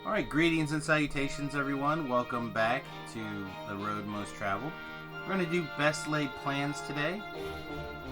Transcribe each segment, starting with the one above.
Alright, greetings and salutations everyone. Welcome back to The Road Most Traveled. We're going to do best laid plans today.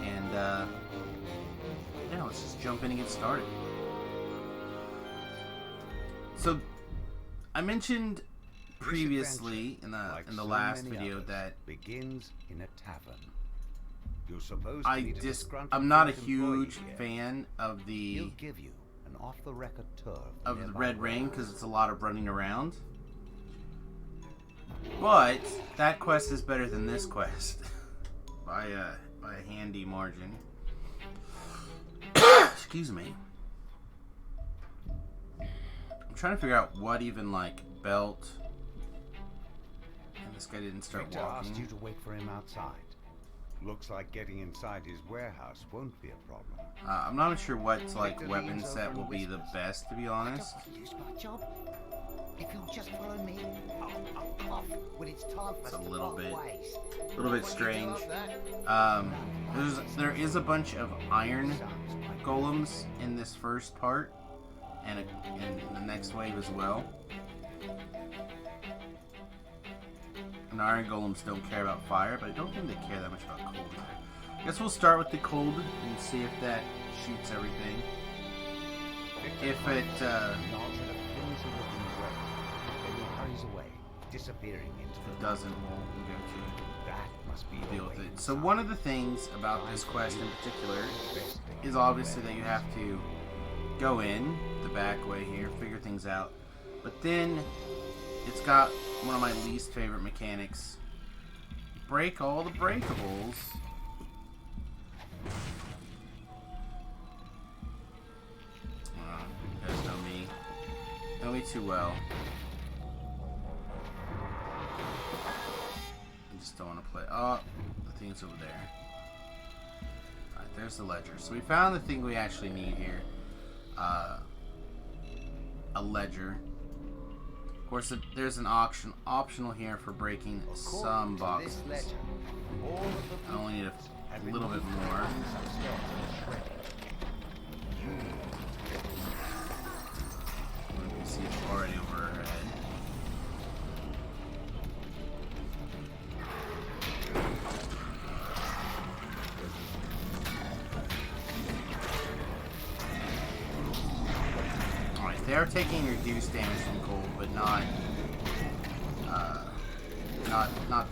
And, yeah, let's just jump in and get started. So, I mentioned previously in the last video that begins in a tavern. I'm not a huge fan of the He'll give you an off-the-record tour of the Red Ring because it's a lot of running around. But that quest is better than this quest by a handy margin. Excuse me. I'm trying to figure out what even like belt. And this guy didn't start Victor walking. asked you to wait for him outside. Looks like getting inside his warehouse won't be a problem. I'm not sure what like weapon set will be the best, to be honest. If you'll just follow me, I'll come off when it's time for us It's a to little part ways. bit strange. There is a bunch of iron golems in this first part, and in the next wave as well. And iron golems don't care about fire, but I don't think they care that much about cold either. I guess we'll start with the cold and see if that shoots everything. If it doesn't, we'll go to deal with it. So one of the things about this quest in particular is obviously that you have to go in the back way here, figure things out. But then it's got one of my least favorite mechanics. Break all the breakables. You guys know me. Know me too well. I just don't want to play. Oh, the thing's over there. Alright, there's the ledger. So we found the thing we actually need here. A ledger. Of course, there's an optional here for breaking some boxes. I only need a little bit more. You can see it's already over her head. Alright, they are taking reduced damage from cold, but not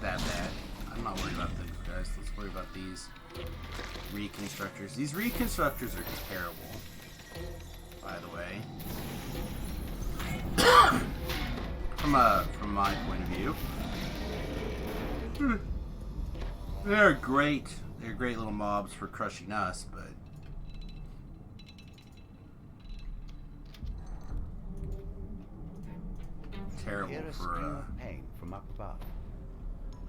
that bad. I'm not worried about these guys. Let's worry about these Reconstructors. These Reconstructors are terrible, by the way. From my point of view. They're great. They're great little mobs for crushing us, but terrible for pain from up above.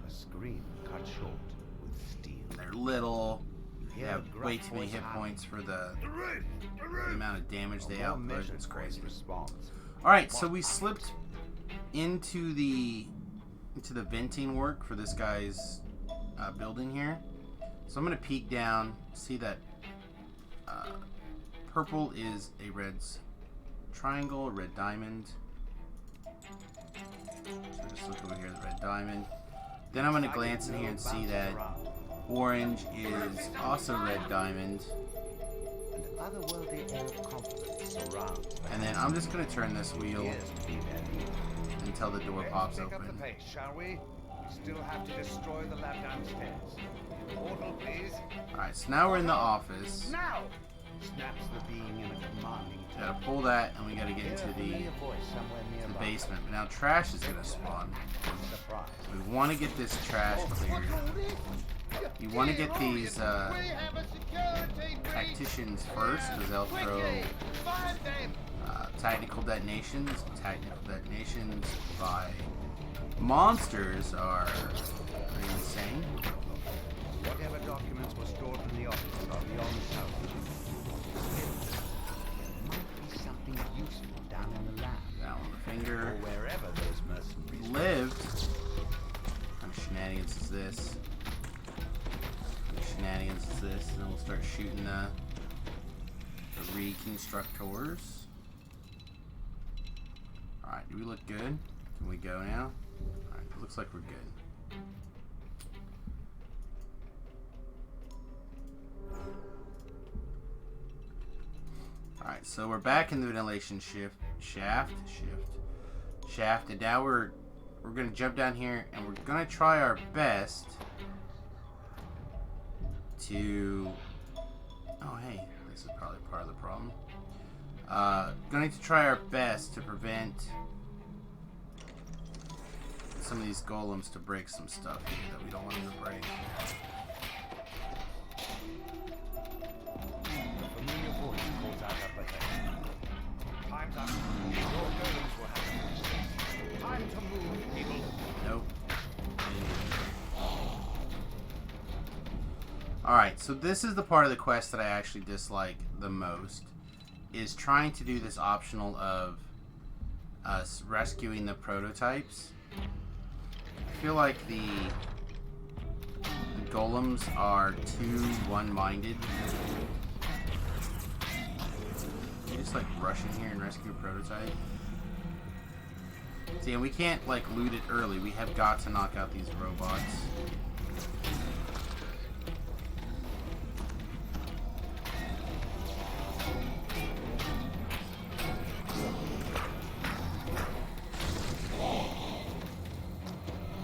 A scream cut short with steel. They're little. They have way too many hit points for the amount of damage they output. It's crazy. Alright, so we slipped into the venting work for this guy's building here. So I'm going to peek down, see that purple is a red triangle, a red diamond. So just look over here, the red diamond. Then I'm going to glance in here and see that orange is also red diamond. And then I'm just going to turn this wheel until the door pops open. Shall we? We still have to destroy the lab downstairs. Portal, please. Alright, so now we're in the office. Now! Snaps the being in a commanding tone. Gotta pull that, and we gotta get into the basement. But now trash is gonna spawn. We want to get this trash cleared. You want to get these tacticians first, because they'll throw technical detonations. Technical detonations by monsters are pretty insane. Whatever documents were stored in the office are beyond salvage. There might be something useful down in the lab. Down on the finger. Or wherever those mercenaries lived. What kind of shenanigans is this? What kind of shenanigans is this? And then we'll start shooting the Reconstructors. Alright, do we look good? Can we go now? Alright, it looks like we're good. Alright, so we're back in the ventilation shaft, and now we're gonna jump down here and we're gonna try our best to... Oh hey, this is probably part of the problem. Gonna need to try our best to prevent some of these golems to break some stuff here that we don't want them to break. Familiar voice calls out up ahead. Time's up. Your golems will have to finish this. Time to move, people. Nope. Alright, so this is the part of the quest that I actually dislike the most. Is trying to do this optional of us rescuing the prototypes. I feel like the golems are too one-minded. You just like rush in here and rescue a prototype. See, and we can't like loot it early. We have got to knock out these robots.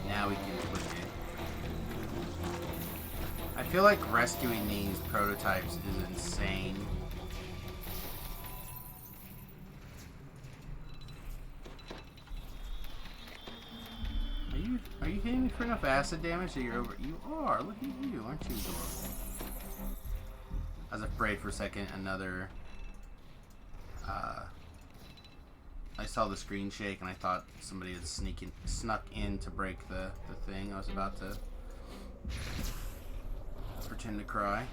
Now we can click it. I feel like rescuing these prototypes is insane. Are you hitting me for enough acid damage that you're over? You are. Look at you, aren't you adorable? I was afraid for a second another. I saw the screen shake and I thought somebody had snuck in to break the thing. I was about to pretend to cry.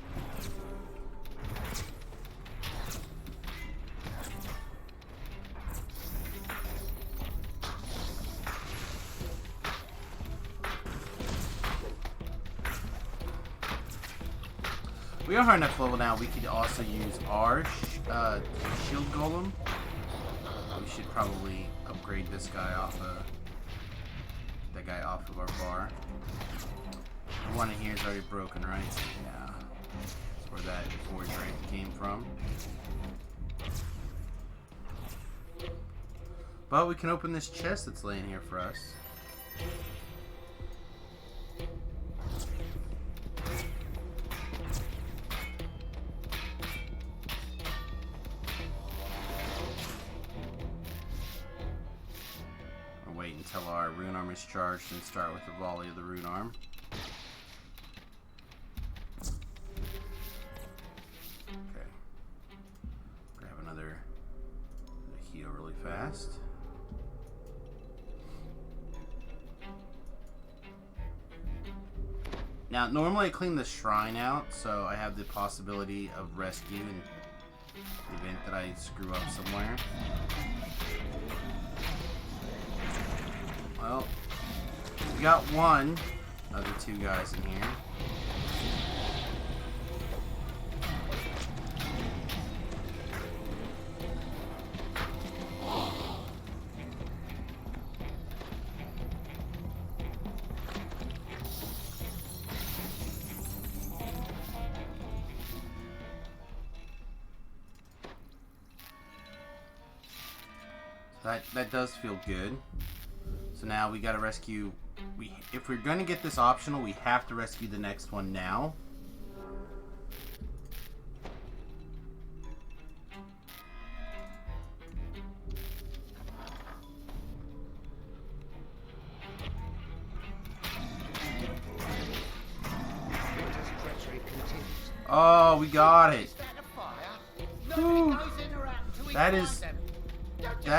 We are high enough level now. We could also use our shield golem. We should probably upgrade this guy off of that guy off of our bar. The one in here is already broken, right? Yeah. That's where that forge rank came from. But we can open this chest that's laying here for us. Wait until our rune arm is charged and start with the volley of the rune arm. Okay. Grab another heal really fast. Now, normally I clean the shrine out, so I have the possibility of rescue in the event that I screw up somewhere. Well, we got one of the two guys in here. That does feel good. So now we gotta rescue. If we're gonna get this optional, we have to rescue the next one now. Oh, we got it. Whew. That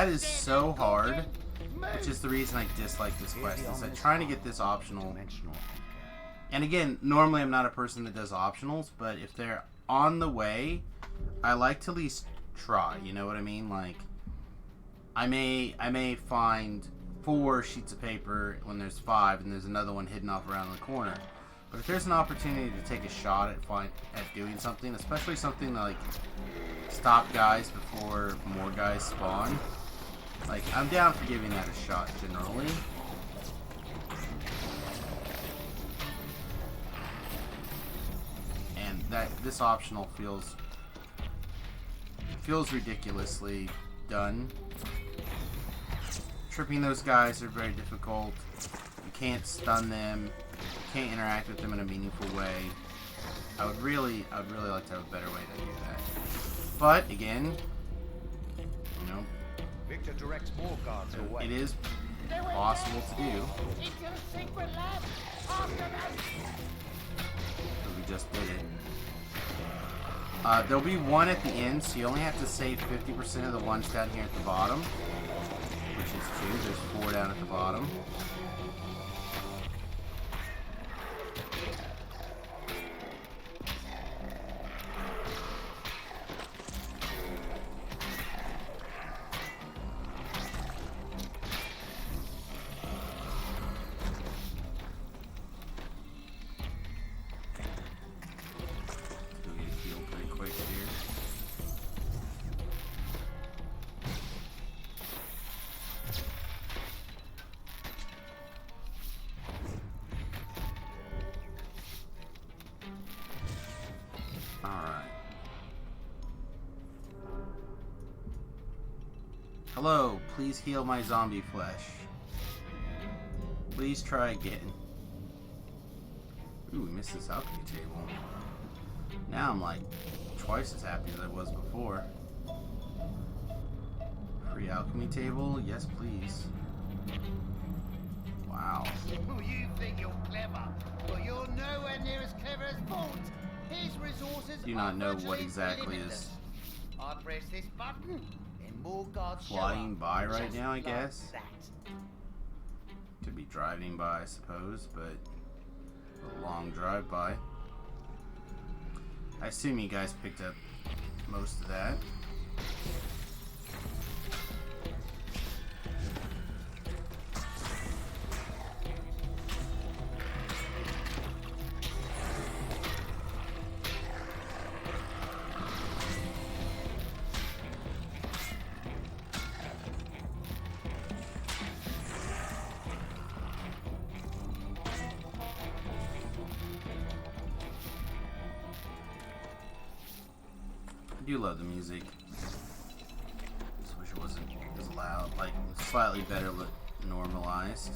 is so hard. Which is the reason I dislike this quest, is that trying to get this optional. And again, normally I'm not a person that does optionals, but if they're on the way, I like to at least try, you know what I mean? Like, I may find 4 sheets of paper when there's 5, and there's another one hidden off around the corner. But if there's an opportunity to take a shot at doing something, especially something like stop guys before more guys spawn, Like, I'm down for giving that a shot generally. And this optional feels ridiculously done. Tripping those guys are very difficult. You can't stun them. You can't interact with them in a meaningful way. I would really like to have a better way to do that. But again, you know, Victor directs more guards away. it is possible to do. Into the secret lab. After them. But we just did it. There'll be one at the end, so you only have to save 50% of the ones down here at the bottom, which is 2. There's 4 down at the bottom. Hello, please heal my zombie flesh. Please try again. Ooh, we missed this alchemy table. Now I'm like twice as happy as I was before. Free alchemy table? Yes, please. Wow. You think you're clever, but you're nowhere near as clever as Bolt. His resources Do not are know what virtually exactly limitless. is I press this button, and more guards show flying up. by right Just now, I like guess. that. Could be driving by, I suppose, but a long drive by. I assume you guys picked up most of that. I do love the music. Just wish it wasn't as loud, like slightly better normalized.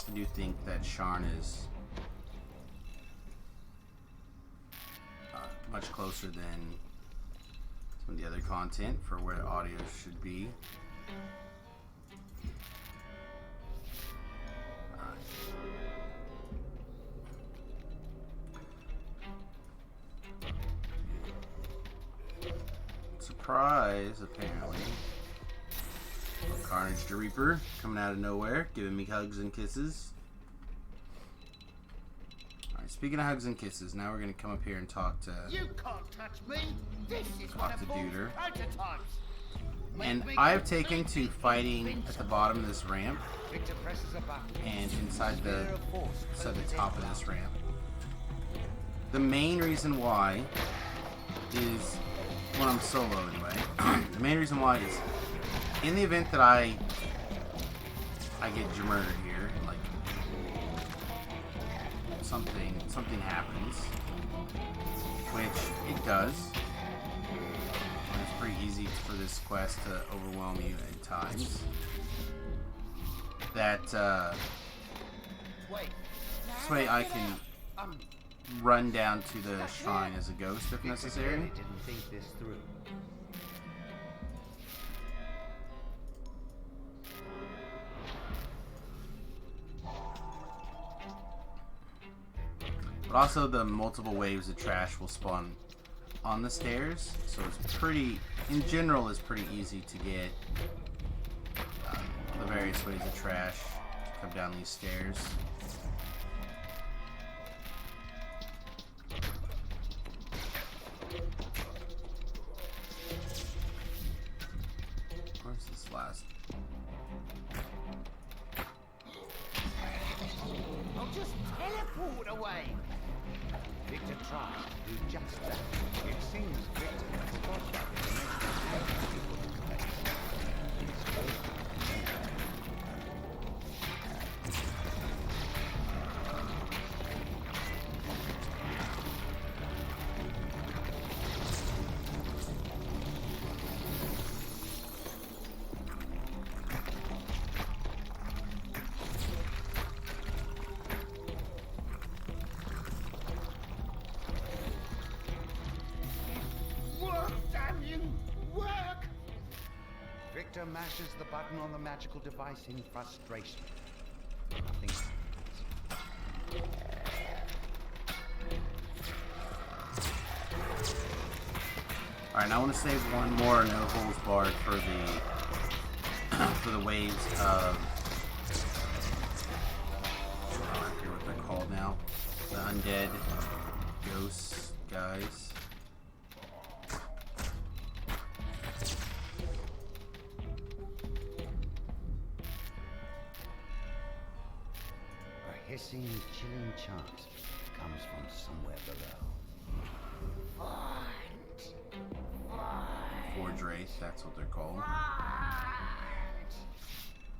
I do think that Sharn is much closer than some of the other content for where audio should be. Surprise, apparently. Carnage the Reaper coming out of nowhere, giving me hugs and kisses. Alright, speaking of hugs and kisses, now we're going to come up here and talk to... You can't touch me. This is Talk one of to Bolt's Duder. prototypes. And Make me I've taken to completely fighting at the invincible. bottom of this ramp Victor presses a button. and inside the Sphere of force so the closes top in of this love. ramp. The main reason why is when I'm solo anyway. The main reason why is in the event that I get murdered here, like something happens, which it does. It's pretty easy for this quest to overwhelm you at times. That Wait. this way I can run down to the shrine as a ghost if necessary. Didn't think this through. But also the multiple waves of trash will spawn on the stairs, so it's pretty, in general, it's pretty easy to get the various waves of trash to come down these stairs. Where's this last? I'll just teleport away. Victor tries to do just that. It seems Victor has Work, damn you! Work! Victor mashes the button on the magical device in frustration. Nothing happens. Alright, now I want to save one more no holds barred for the waves of, I don't care what they're called now, the undead ghosts guys. A hissing, chilling chant comes from somewhere below. Forge Wraith, that's what they're called.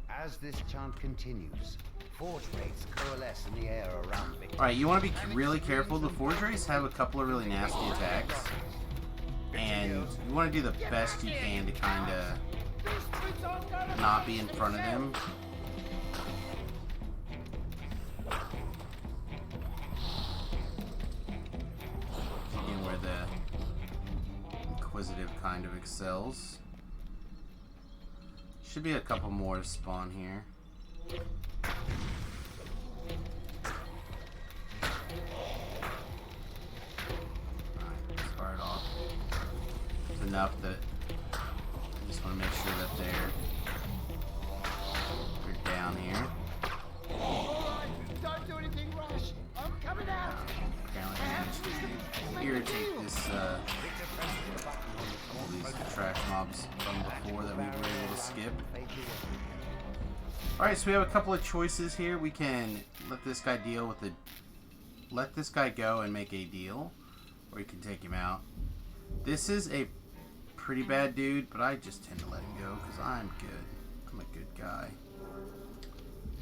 As this chant continues, forge wraiths coalesce in the air around Victor. Alright, you want to be really careful. The Forge Wraiths have a couple of really nasty attacks. And you want to do the best you can to kind of not be in front of them. Again, where the Inquisitive kind of excels. Should be a couple more to spawn here. Alright, fire it off. It's enough that I just want to make sure that they're down here. Don't do anything rash. I'm coming out. Apparently I managed to irritate this all these trash mobs from before that we were able to skip. Alright, so we have a couple of choices here. We can let this guy deal with let this guy go and make a deal, or you can take him out. This is a pretty bad dude, but I just tend to let him go because I'm good. I'm a good guy.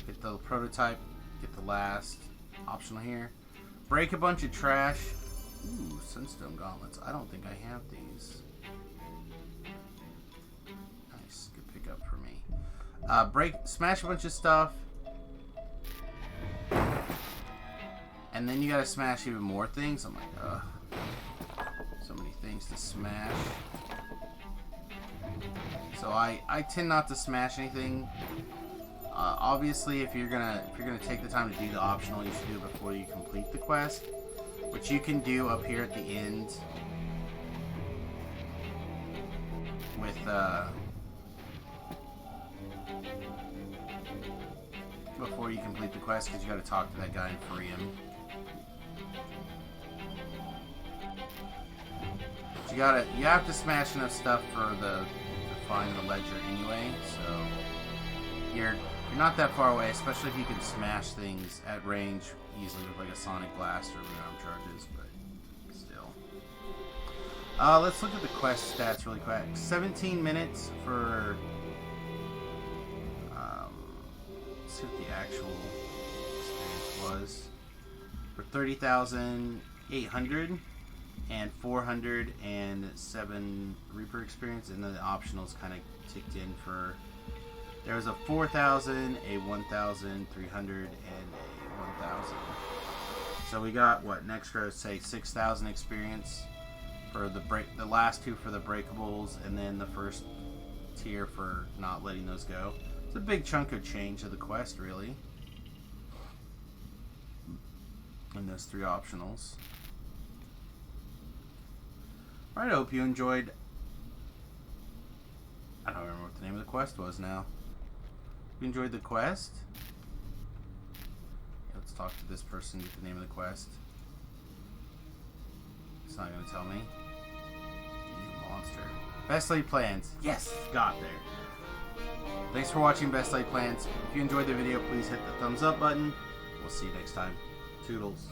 Get the prototype, get the last optional here. Break a bunch of trash. Ooh, Sunstone Gauntlets. I don't think I have these. Nice, good pickup for me. Smash a bunch of stuff. And then you gotta smash even more things. I'm like, ugh. So many things to smash. So I tend not to smash anything. Obviously, if you're gonna take the time to do the optional, you should do it before you complete the quest, which you can do up here at the end with before you complete the quest, because you got to talk to that guy and free him. But you have to smash enough stuff to find the ledger anyway, so you're not that far away, especially if you can smash things at range easily with like a sonic blast or renown charges, but still. Let's look at the quest stats really quick. 17 minutes for let's see what the actual experience was. For 30,800 and 407 Reaper experience, and then the optionals kind of ticked in for. There was a 4,000, a 1,300, and a 1,000. So we got what an extra, say, 6,000 experience for the last two for the breakables, and then the first tier for not letting those go. It's a big chunk of change of the quest, really, in those three optionals. Alright, I hope you enjoyed. I don't remember what the name of the quest was now. You enjoyed the quest? Let's talk to this person, get the name of the quest. It's not going to tell me. You monster. Best laid plans. Yes! Got there. Thanks for watching Best Laid Plans. If you enjoyed the video, please hit the thumbs up button. We'll see you next time. Toodles.